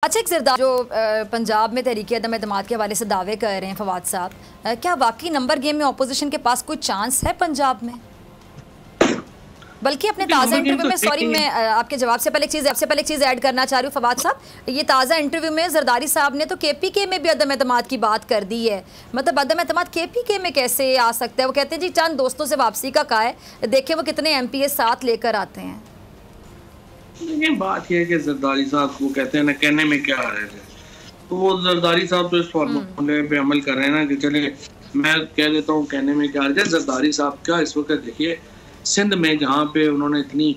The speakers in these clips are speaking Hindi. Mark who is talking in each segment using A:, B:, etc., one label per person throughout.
A: अच्छा, एक ज़रदारी जो पंजाब में तहरीक अदम एतमाद के हवाले से दावे कर रहे हैं फवाद साहब, क्या वाकई नंबर गेम में अपोजिशन के पास कोई चांस है पंजाब में? बल्कि अपने ताज़ा इंटरव्यू में, सॉरी मैं आपके जवाब से पहले एक चीज़ ऐड करना चाह रही हूँ फवाद साहब, ये ताज़ा इंटरव्यू में ज़रदारी साहब ने तो KPK में भी अदम एतमाद की बात कर दी है। मतलब अदम एतमाद KPK में कैसे आ सकता है? वो कहते हैं जी चंद दोस्तों से वापसी का कहा है, देखें वो कितने MPs साथ लेकर आते हैं।
B: ये बात यह है कि जरदारी साहब वो कहते हैं ना, कहने में क्या आ रहे थे, तो वो जरदारी साहब तो इस फॉर्मूले पे अमल कर रहे हैं ना कि चले मैं कह देता हूँ कहने में क्या आ रहा है। जरदारी साहब का इस वक्त देखिए सिंध में जहाँ पे उन्होंने इतनी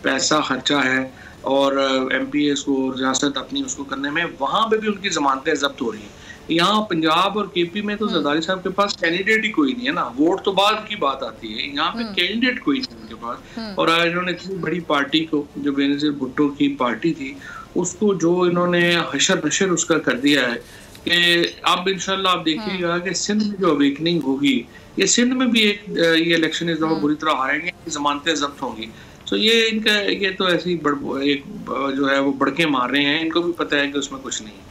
B: पैसा खर्चा है और MPs को रियासत अपनी उसको करने में, वहाँ पे भी उनकी जमानतें जब्त हो रही हैं। यहाँ पंजाब और KP में तो जरदारी साहब के पास कैंडिडेट ही कोई नहीं है ना, वोट तो बाद की बात आती है, यहाँ पे कैंडिडेट कोई नहीं उनके पास। और आज इन्होंने इतनी बड़ी पार्टी को, जो बेनज़ीर भुट्टो की पार्टी थी, उसको जो इन्होंने हशर नशर उसका कर दिया है कि अब इंशाल्लाह आप देखिएगा कि सिंध में जो अवेकनिंग होगी, ये सिंध में भी एक ये इलेक्शन इस दफा बुरी तरह हारेंगे, जमानतें जब्त होंगी। तो ये इनका ये तो ऐसे ही एक जो है वो बड़के मार रहे हैं, इनको भी पता है कि उसमें कुछ नहीं है।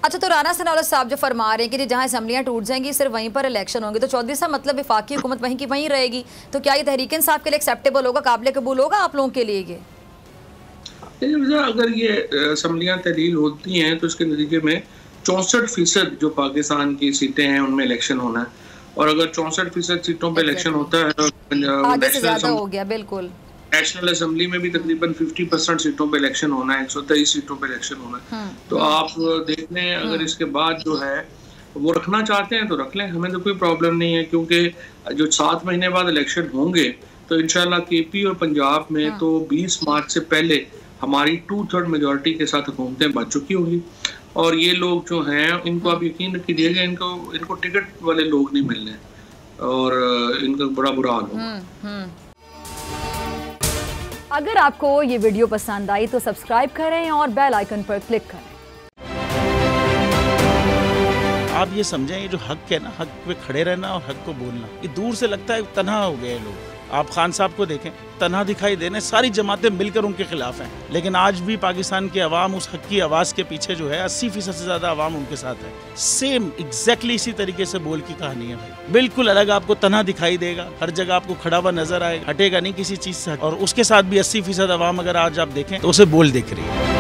A: अच्छा, तो राना सनाउल्लाह साहब जो फरमा रहे हैं कि जहाँ असम्बलियाँ टूट जाएंगी सिर्फ वहीं पर इलेक्शन होंगे, तो चौधरी साहब मतलब वफाकी हुकूमत वहीं की वहीं रहेगी, तो क्या ये तहरीक इंसाफ के लिए एक्सेप्टेबल होगा, काबिल कबूल होगा आप लोगों के लिए? ये
B: अगर ये असम्बलियाँ तहलील होती हैं तो इसके नतीजे में 64% जो पाकिस्तान की सीटें हैं उनमें इलेक्शन होना है, और अगर 64% सीटों पे इलेक्शन होता है तो नेशनल असेंबली में भी तकरीबन 50% सीटों पे इलेक्शन होना है, 123 सीटों पे इलेक्शन होना है। तो आप देख लें, अगर इसके बाद जो है वो रखना चाहते हैं तो रख लें, हमें तो कोई प्रॉब्लम नहीं है, क्योंकि जो 7 महीने बाद इलेक्शन होंगे तो इंशाल्लाह KP और पंजाब में तो 20 मार्च से पहले हमारी 2/3 मेजॉरिटी के साथ हुकूमतें बन चुकी होंगी। और ये लोग जो हैं इनको आप यकीन कीजिएगा, इनको टिकट वाले लोग नहीं मिलने और इनका बड़ा बुरा हाल होगा।
A: अगर आपको ये वीडियो पसंद आई तो सब्सक्राइब करें और बेल आइकन पर क्लिक करें।
C: आप ये समझें, ये जो हक है ना, हक पे खड़े रहना और हक को बोलना, ये दूर से लगता है तन्हा हो गए लोग। आप खान साहब को देखें, तन्हा दिखाई देने, सारी जमातें मिलकर उनके खिलाफ हैं, लेकिन आज भी पाकिस्तान की आवाम उस हक की आवाज़ के पीछे जो है 80% से ज़्यादा आवाम उनके साथ है। सेम एग्जैक्टली इसी तरीके से बोल की कहानी है भाई, बिल्कुल अलग आपको तन्हा दिखाई देगा, हर जगह आपको खड़ा हुआ नजर आएगा, हटेगा नहीं किसी चीज़ से। और उसके साथ भी 80% आवाम अगर आज आप देखें तो उसे बोल दिख रही है।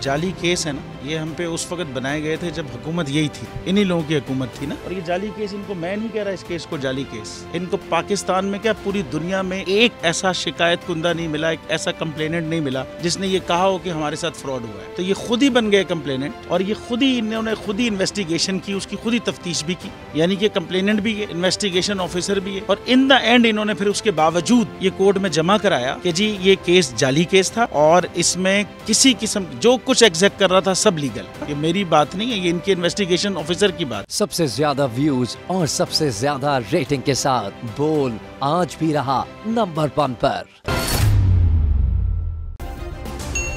C: जाली केस है ना, ये हम पे उस वक्त बनाए गए थे जब हुकूमत यही थी, इन्हीं लोगों की हुकूमत थी ना। और ये जाली केस, इनको मैं नहीं कह रहा इस केस को जाली केस, इनको पाकिस्तान में क्या पूरी दुनिया में एक ऐसा शिकायत कुंदा नहीं मिला, एक ऐसा कंप्लेनेंट नहीं मिला जिसने ये कहा हो कि हमारे साथ फ्रॉड हुआ है। तो ये खुद ही बन गए कंप्लेनेंट, और ये खुद ही इन्होंने खुद ही इन्वेस्टिगेशन की, उसकी खुद ही तफ्तीश भी की, यानी कि कंप्लेनेंट भी है, इन्वेस्टिगेशन ऑफिसर भी है। और इन द एंड इन्होंने फिर उसके बावजूद ये कोर्ट में जमा कराया कि जी ये केस जाली केस था और इसमें किसी किस्म जो कुछ एग्जैक्ट कर रहा था सब लीगल। ये मेरी बात नहीं है, ये इनके इन्वेस्टिगेशन ऑफिसर की बात।
D: सबसे ज्यादा व्यूज और सबसे ज्यादा रेटिंग के साथ बोल आज भी रहा नंबर 1 पर।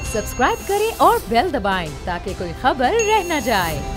E: सब्सक्राइब करें और बेल दबाएं ताकि कोई खबर रह न जाए।